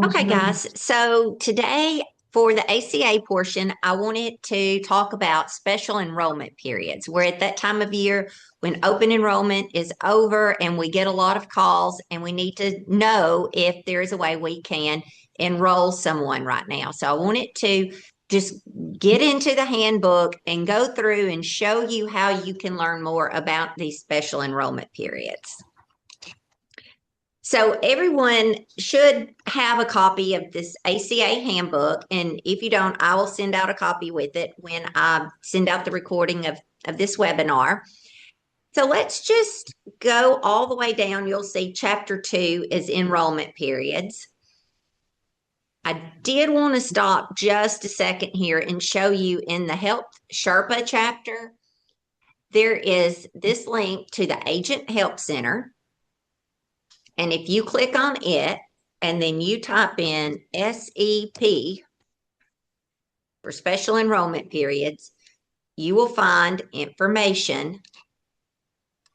Okay, guys. So today for the ACA portion, I wanted to talk about special enrollment periods. We're at that time of year when open enrollment is over and we get a lot of calls and we need to know if there is a way we can enroll someone right now. So I wanted to just get into the handbook and go through and show you how you can learn more about these special enrollment periods. So everyone should have a copy of this ACA handbook. And if you don't, I will send out a copy with it when I send out the recording of this webinar. So let's just go all the way down. You'll see chapter 2 is enrollment periods. I did want to stop just a second here and show you in the Help Sherpa chapter, there is this link to the Agent Help Center. And if you click on it and then you type in SEP for special enrollment periods, you will find information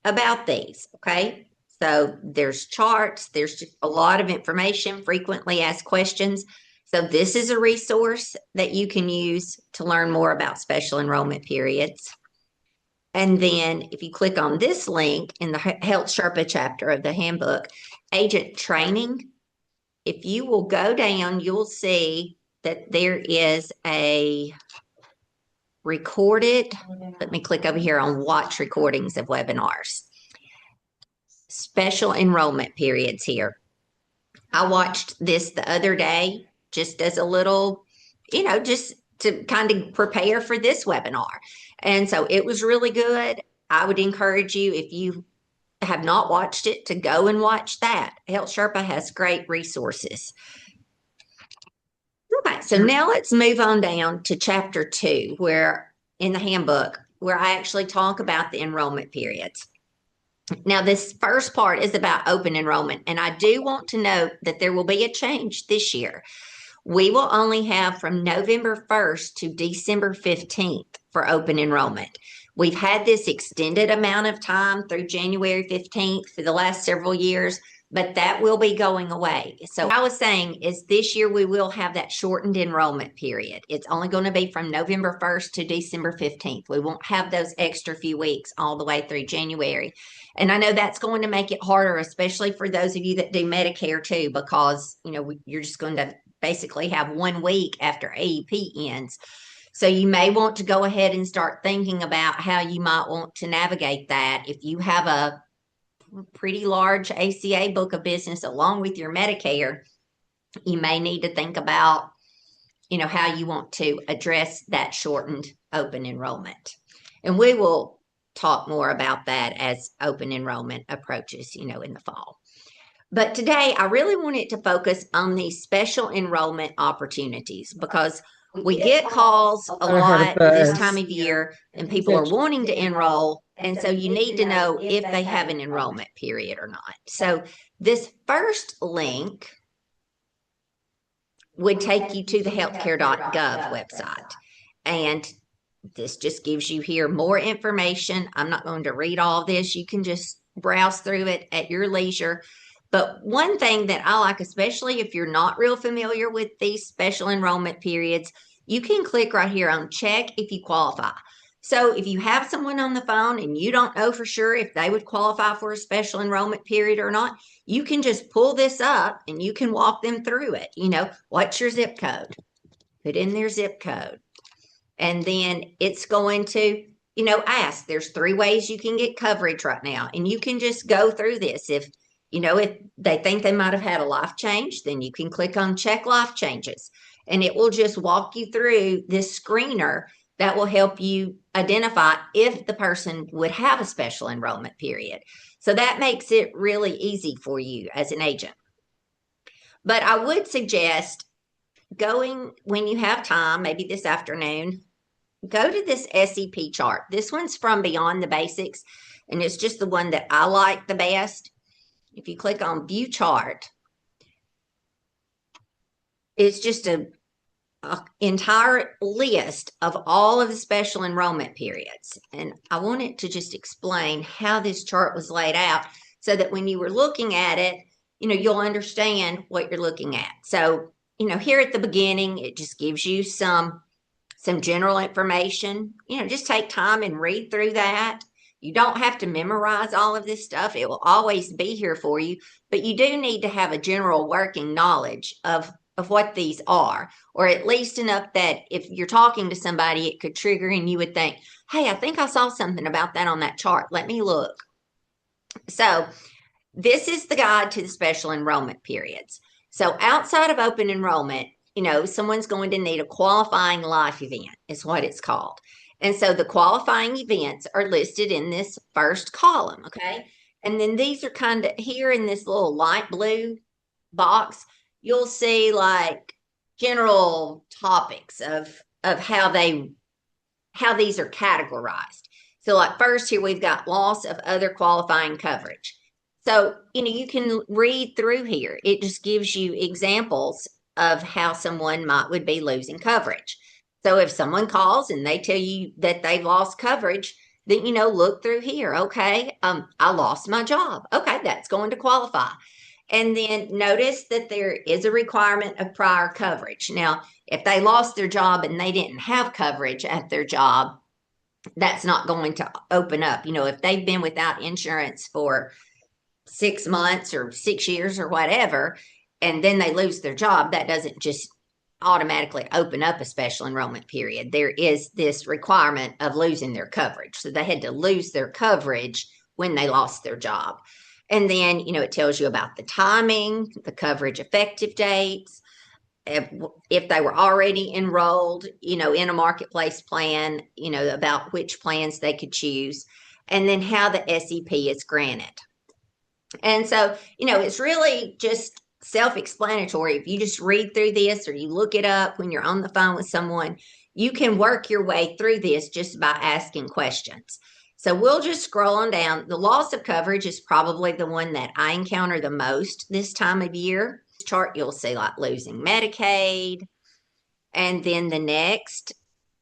about these, okay? So there's charts, there's just a lot of information, frequently asked questions. So this is a resource that you can use to learn more about special enrollment periods. And then if you click on this link in the Health Sherpa chapter of the handbook, agent training, if you will go down, you'll see that there is a recorded, let me click over here on watch recordings of webinars. Special enrollment periods here. I watched this the other day just as a little, just to kind of prepare for this webinar. And so it was really good. I would encourage you, if you have not watched it, to go and watch that. Health Sherpa has great resources. Okay, so now let's move on down to chapter 2, where in the handbook, where I actually talk about the enrollment periods. Now, this first part is about open enrollment, and I do want to note that there will be a change this year. We will only have from November 1st to December 15th for open enrollment. We've had this extended amount of time through January 15th for the last several years, but that will be going away. So what I was saying is this year we will have that shortened enrollment period. It's only going to be from November 1st to December 15th. We won't have those extra few weeks all the way through January. And I know that's going to make it harder, especially for those of you that do Medicare too, because, you're just going to basically have 1 week after AEP ends. So you may want to go ahead and start thinking about how you might want to navigate that. If you have a pretty large ACA book of business along with your Medicare, you may need to think about, how you want to address that shortened open enrollment. And we will talk more about that as open enrollment approaches, in the fall. But today I really wanted to focus on these special enrollment opportunities because we get calls a lot this time of year and people are wanting to enroll. And so you need to know if they have an enrollment period or not. So this first link would take you to the healthcare.gov website. And this just gives you here more information. I'm not going to read all this. You can just browse through it at your leisure. But one thing that I like, especially if you're not real familiar with these special enrollment periods, you can click right here on check if you qualify. So if you have someone on the phone and you don't know for sure if they would qualify for a special enrollment period or not, you can just pull this up and you can walk them through it. What's your zip code? Put in their zip code. And then it's going to, ask. There's 3 ways you can get coverage right now. And you can just go through this. If they think they might have had a life change, then you can click on check life changes. And it will just walk you through this screener that will help you identify if the person would have a special enrollment period. So that makes it really easy for you as an agent. But I would suggest going when you have time, maybe this afternoon, go to this SEP chart. This one's from Beyond the Basics, and it's just the one that I like the best. If you click on View Chart, it's just an entire list of all of the special enrollment periods. And I wanted to just explain how this chart was laid out so that when you were looking at it, you'll understand what you're looking at. So, here at the beginning, it just gives you some general information. Just take time and read through that. You don't have to memorize all of this stuff. It will always be here for you, but you do need to have a general working knowledge of what these are, or at least enough that if you're talking to somebody, it could trigger and you would think, hey, I think I saw something about that on that chart. Let me look. So this is the guide to the special enrollment periods. So outside of open enrollment, someone's going to need a qualifying life event, is what it's called. And so the qualifying events are listed in this first column, okay? And then these are kind of here in this little light blue box, you'll see like general topics of how these are categorized. So like first here we've got loss of other qualifying coverage. So, you can read through here. It just gives you examples of how someone would be losing coverage. So if someone calls and they tell you that they've lost coverage, then, look through here. Okay, I lost my job. Okay, that's going to qualify. And then notice that there is a requirement of prior coverage. Now, if they lost their job and they didn't have coverage at their job, that's not going to open up. If they've been without insurance for 6 months or 6 years or whatever, and then they lose their job, that doesn't just automatically open up a special enrollment period. There is this requirement of losing their coverage. So they had to lose their coverage when they lost their job. And then, it tells you about the timing, the coverage effective dates, if they were already enrolled, in a marketplace plan, about which plans they could choose, and then how the SEP is granted. And so, it's really just self-explanatory. If you just read through this or you look it up when you're on the phone with someone, you can work your way through this just by asking questions. So we'll just scroll on down. The loss of coverage is probably the one that I encounter the most this time of year. This chart, you'll see like losing Medicaid. And then the next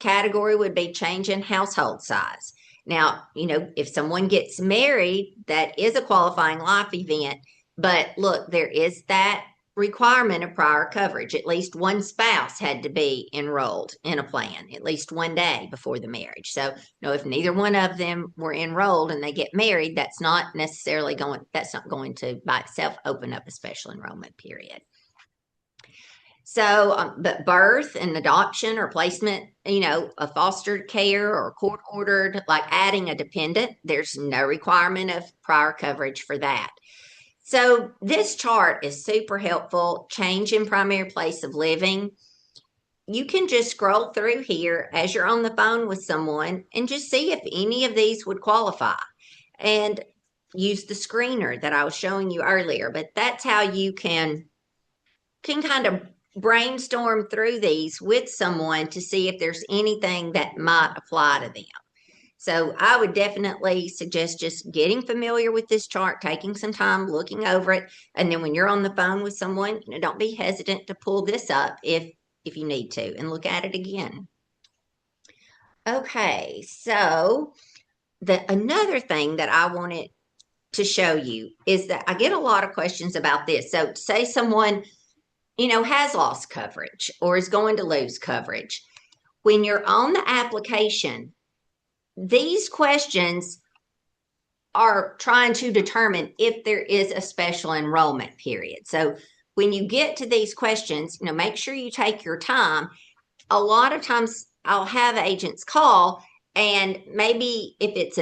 category would be change in household size. Now, if someone gets married, that is a qualifying life event. But look, there is that requirement of prior coverage. At least one spouse had to be enrolled in a plan at least one day before the marriage. So, if neither one of them were enrolled and they get married, that's not going to by itself open up a special enrollment period. So, but birth and adoption or placement, a fostered care or court ordered, like adding a dependent, there's no requirement of prior coverage for that. So this chart is super helpful. Change in primary place of living. You can just scroll through here as you're on the phone with someone and just see if any of these would qualify and use the screener that I was showing you earlier. But that's how you can kind of brainstorm through these with someone to see if there's anything that might apply to them. So I would definitely suggest just getting familiar with this chart, taking some time looking over it, and then when you're on the phone with someone, don't be hesitant to pull this up if you need to and look at it again. Okay, so another thing that I wanted to show you is that I get a lot of questions about this. So say someone has lost coverage or is going to lose coverage. When you're on the application, these questions are trying to determine if there is a special enrollment period. So when you get to these questions, make sure you take your time. A lot of times I'll have agents call, and maybe if it's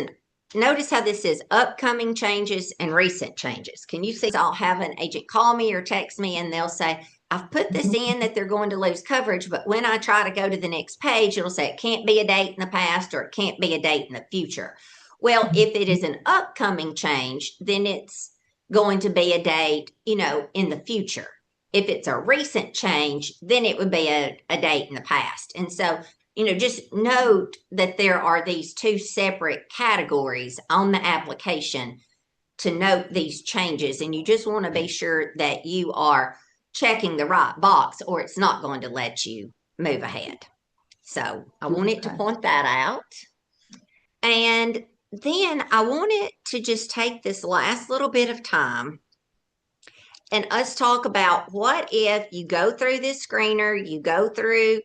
notice how this is upcoming changes and recent changes. Can you see? I'll have an agent call me or text me and they'll say, I've put this in that they're going to lose coverage, but when I try to go to the next page, it'll say it can't be a date in the past or it can't be a date in the future. Well, if it is an upcoming change, then it's going to be a date, in the future. If it's a recent change, then it would be a date in the past. And so, just note that there are these two separate categories on the application to note these changes. And you just want to be sure that you are checking the right box or it's not going to let you move ahead. So I wanted to point that out. And then I wanted to just take this last little bit of time and us talk about what if you go through this screener, you go through,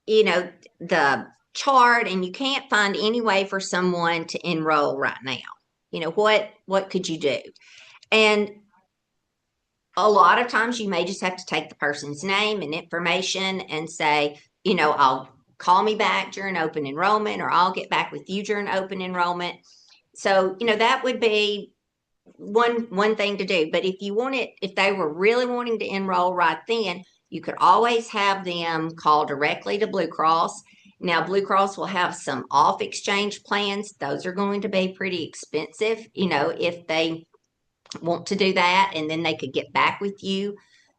the chart and you can't find any way for someone to enroll right now. What could you do? And a lot of times you may just have to take the person's name and information and say, I'll call me back during open enrollment, or I'll get back with you during open enrollment. So, that would be one thing to do. But if they were really wanting to enroll right then, you could always have them call directly to Blue Cross. Now, Blue Cross will have some off exchange plans. Those are going to be pretty expensive, if they want to do that, and then they could get back with you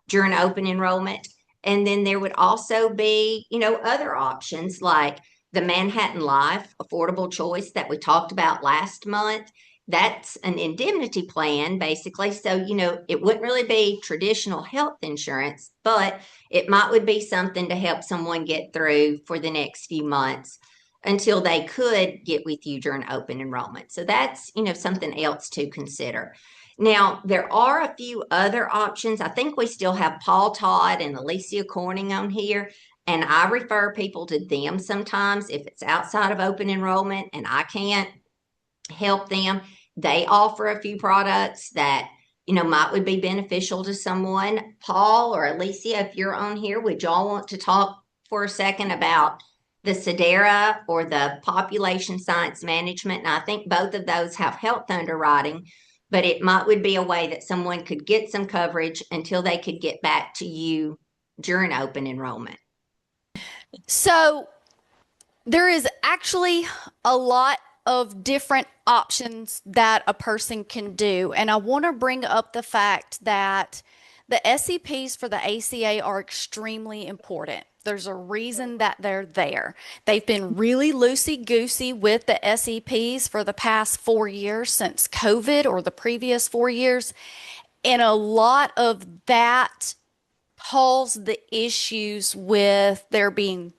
during open enrollment. And then there would also be, other options like the Manhattan Life Affordable Choice that we talked about last month. That's an indemnity plan, basically. So, it wouldn't really be traditional health insurance, but it would be something to help someone get through for the next few months until they could get with you during open enrollment. So that's, something else to consider. Now, there are a few other options. I think we still have Paul Todd and Alicia Corning on here, and I refer people to them sometimes if it's outside of open enrollment and I can't help them. They offer a few products that, would be beneficial to someone. Paul or Alicia, if you're on here, would y'all want to talk for a second about the Sedera or the Population Science Management? And I think both of those have health underwriting, but it would be a way that someone could get some coverage until they could get back to you during open enrollment. So there is actually a lot of different options that a person can do. And I want to bring up the fact that the SEPs for the ACA are extremely important. There's a reason that they're there. They've been really loosey-goosey with the SEPs for the past 4 years since COVID, or the previous 4 years. And a lot of that caused the issues with there being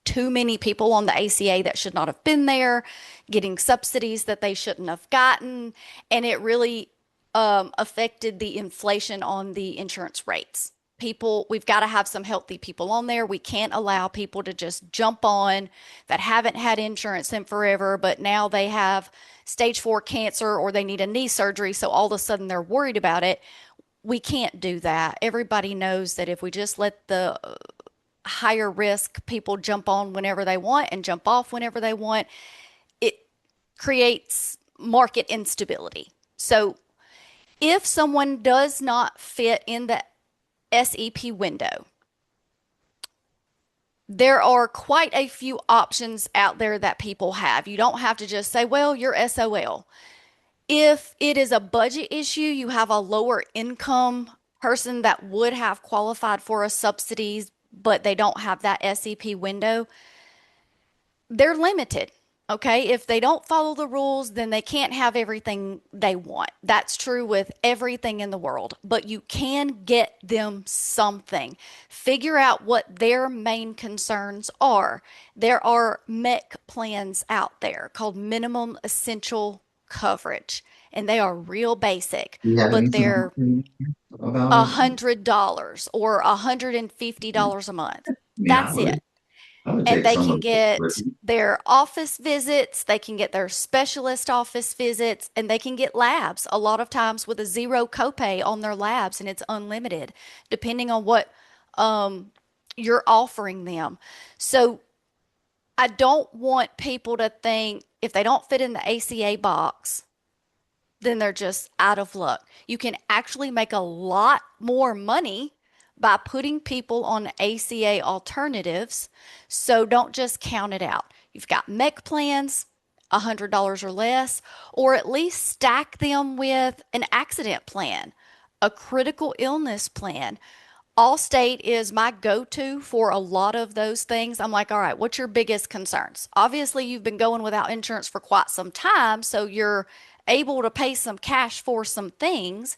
too many people on the ACA that should not have been there, getting subsidies that they shouldn't have gotten, and it really affected the inflation on the insurance rates. We've got to have some healthy people on there. We can't allow people to just jump on that haven't had insurance in forever, but now they have stage 4 cancer or they need a knee surgery, so all of a sudden they're worried about it. We can't do that. Everybody knows that if we just let the higher risk people jump on whenever they want and jump off whenever they want, it creates market instability. So if someone does not fit in the SEP window, there are quite a few options out there that people have. You don't have to just say, well, you're SOL. If it is a budget issue, you have a lower income person that would have qualified for a subsidy, but they don't have that SEP window, they're limited. Okay, if they don't follow the rules, then they can't have everything they want. That's true with everything in the world, but you can get them something. Figure out what their main concerns are. There are MEC plans out there called minimum essential coverage, and they are real basic, but they're $100 or $150 a month. That's it. I would And take they some can of it get with me. their office visits, they can get their specialist office visits, and they can get labs a lot of times with a zero copay on their labs, and it's unlimited depending on what you're offering them. So I don't want people to think if they don't fit in the ACA box, then they're just out of luck. You can actually make a lot more money by putting people on ACA alternatives. So don't just count it out. You've got MEC plans, $100 or less, or at least stack them with an accident plan, a critical illness plan. Allstate is my go-to for a lot of those things. I'm like, all right, what's your biggest concerns? Obviously, you've been going without insurance for quite some time, so you're able to pay some cash for some things.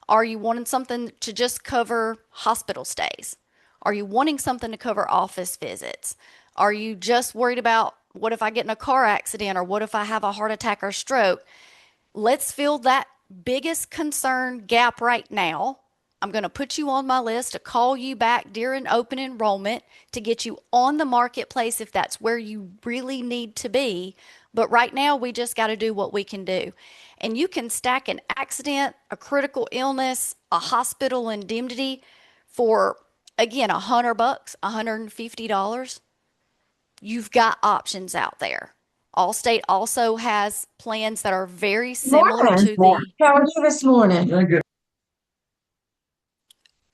Are you wanting something to just cover hospital stays? Are you wanting something to cover office visits? Are you just worried about what if I get in a car accident, or what if I have a heart attack or stroke? Let's fill that biggest concern gap right now. I'm going to put you on my list to call you back during open enrollment to get you on the marketplace if that's where you really need to be. But right now, we just got to do what we can do. And you can stack an accident, a critical illness, a hospital indemnity for, again, $100, $150. You've got options out there. Allstate also has plans that are very similar Morning. to the How are you this morning? Very good.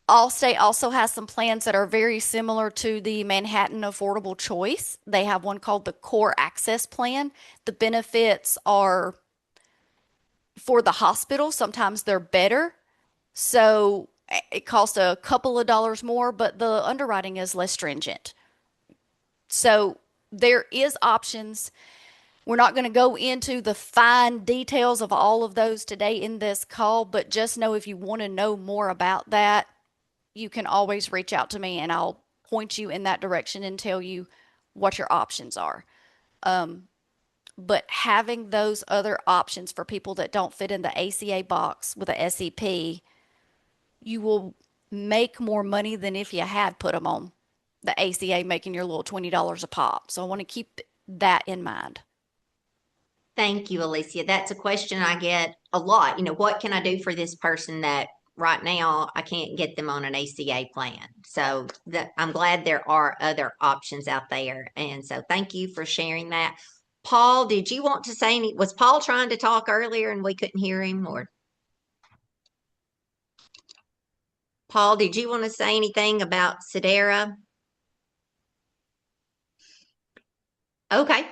Allstate also has some plans that are very similar to the Manhattan Affordable Choice. They have one called the Core Access Plan. The benefits are for the hospital. Sometimes they're better. So it costs a couple of dollars more, but the underwriting is less stringent. So there is options. We're not going to go into the fine details of all of those today in this call, but just know if you want to know more about that, you can always reach out to me and I'll point you in that direction and tell you what your options are. But having those other options for people that don't fit in the ACA box with a SEP, you will make more money than if you had put them on the ACA, making your little $20 a pop. So I want to keep that in mind. Thank you, Alicia. That's a question I get a lot. What can I do for this person that right now I can't get them on an ACA plan? So I'm glad there are other options out there. And so thank you for sharing that. Paul, did you want to say was Paul trying to talk earlier and we couldn't hear him? Or Paul, did you want to say anything about Sedera? Okay.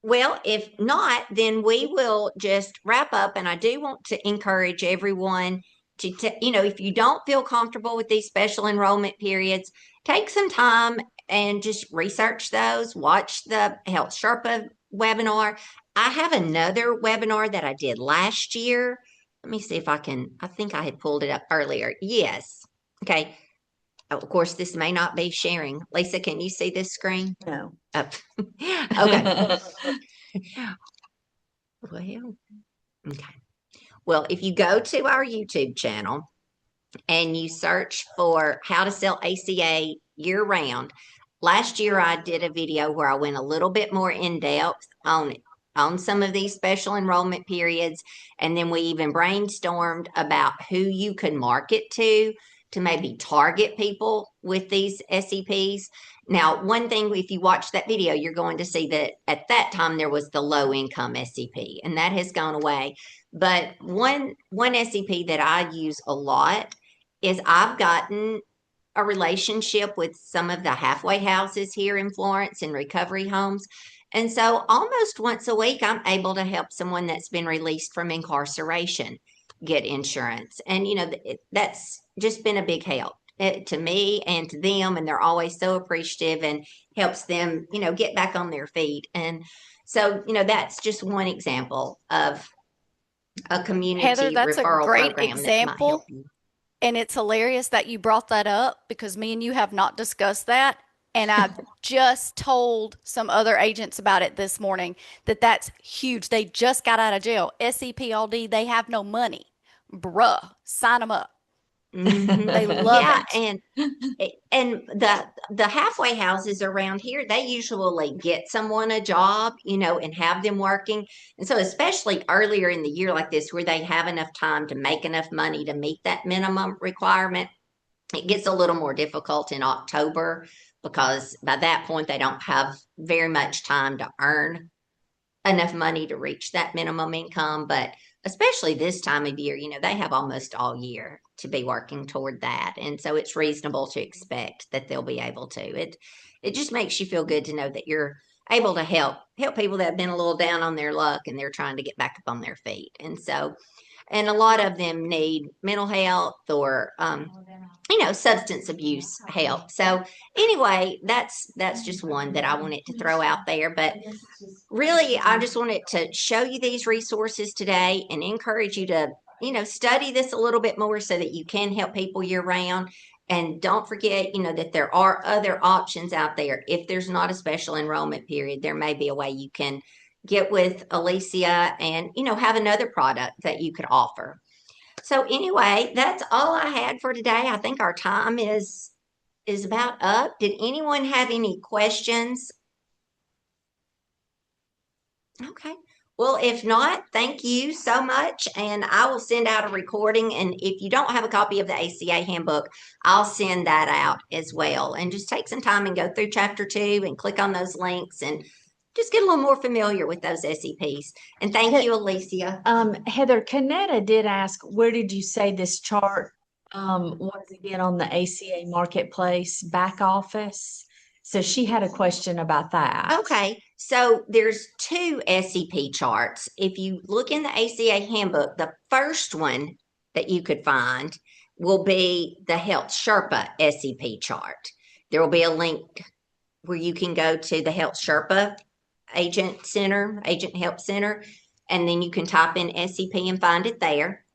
Well, if not, then we will just wrap up. And I do want to encourage everyone to, if you don't feel comfortable with these special enrollment periods, take some time and just research those, watch the Health Sherpa webinar. I have another webinar that I did last year. Let me see if I think I had pulled it up earlier. Yes. Okay. Oh, of course, this may not be sharing. Lisa, can you see this screen? No. Oh. Okay. Well, okay. Well, if you go to our YouTube channel and you search for how to sell ACA year round, last year I did a video where I went a little bit more in depth on some of these special enrollment periods. And then we even brainstormed about who you could market to maybe target people with these SEPs. Now, one thing, if you watch that video, you're going to see that at that time there was the low income SEP, and that has gone away. But one SEP that I use a lot is I've gotten a relationship with some of the halfway houses here in Florence and recovery homes. And so almost once a week, I'm able to help someone that's been released from incarceration get insurance. And, that's just been a big help to me and to them. And they're always so appreciative and helps them, get back on their feet. And so, that's just one example of a community Heather, that's a referral great program that might help example. you. And it's hilarious that you brought that up because me and you have not discussed that. And I just told some other agents about it this morning that's huge. They just got out of jail. SEPLD, they have no money. Bruh, sign them up. Mhm. They love Yeah, it. and the halfway houses around here, they usually get someone a job, and have them working. And so especially earlier in the year like this, where they have enough time to make enough money to meet that minimum requirement, it gets a little more difficult in October because by that point they don't have very much time to earn enough money to reach that minimum income. But especially this time of year, they have almost all year to be working toward that. And so it's reasonable to expect that they'll be able to. It just makes you feel good to know that you're able to help people that have been a little down on their luck and they're trying to get back up on their feet. And so, and a lot of them need mental health or substance abuse help. So anyway, that's just one that I wanted to throw out there. But really, I just wanted to show you these resources today and encourage you to, study this a little bit more so that you can help people year round. And don't forget, that there are other options out there. If there's not a special enrollment period, there may be a way you can get with Alicia and, have another product that you could offer. So anyway, that's all I had for today. I think our time is about up. Did anyone have any questions? Okay. Well, if not, thank you so much. And I will send out a recording. And if you don't have a copy of the ACA handbook, I'll send that out as well. And just take some time and go through chapter 2 and click on those links and just get a little more familiar with those SEPs. And thank you, Alicia. Heather, Kanetta did ask, where did you say this chart was again on the ACA Marketplace back office? So she had a question about that. Okay, so there's 2 SEP charts. If you look in the ACA handbook, the first one that you could find will be the Health Sherpa SEP chart. There will be a link where you can go to the Health Sherpa Agent Help Center, and then you can type in SEP and find it there.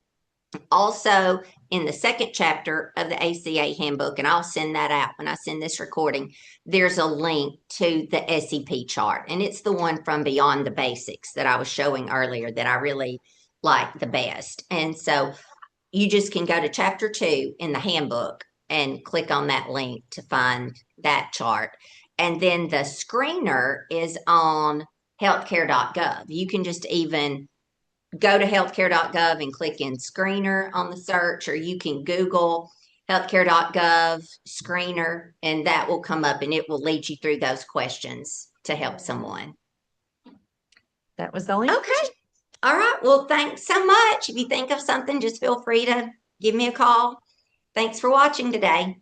Also, in the second chapter of the ACA handbook, and I'll send that out when I send this recording, there's a link to the SEP chart. And it's the one from Beyond the Basics that I was showing earlier that I really like the best. And so you just can go to chapter 2 in the handbook and click on that link to find that chart. And then the screener is on healthcare.gov. You can just even go to healthcare.gov and click in screener on the search, or you can Google healthcare.gov screener, and that will come up and it will lead you through those questions to help someone. That was the only Okay. All right. Well, thanks so much. If you think of something, just feel free to give me a call. Thanks for watching today.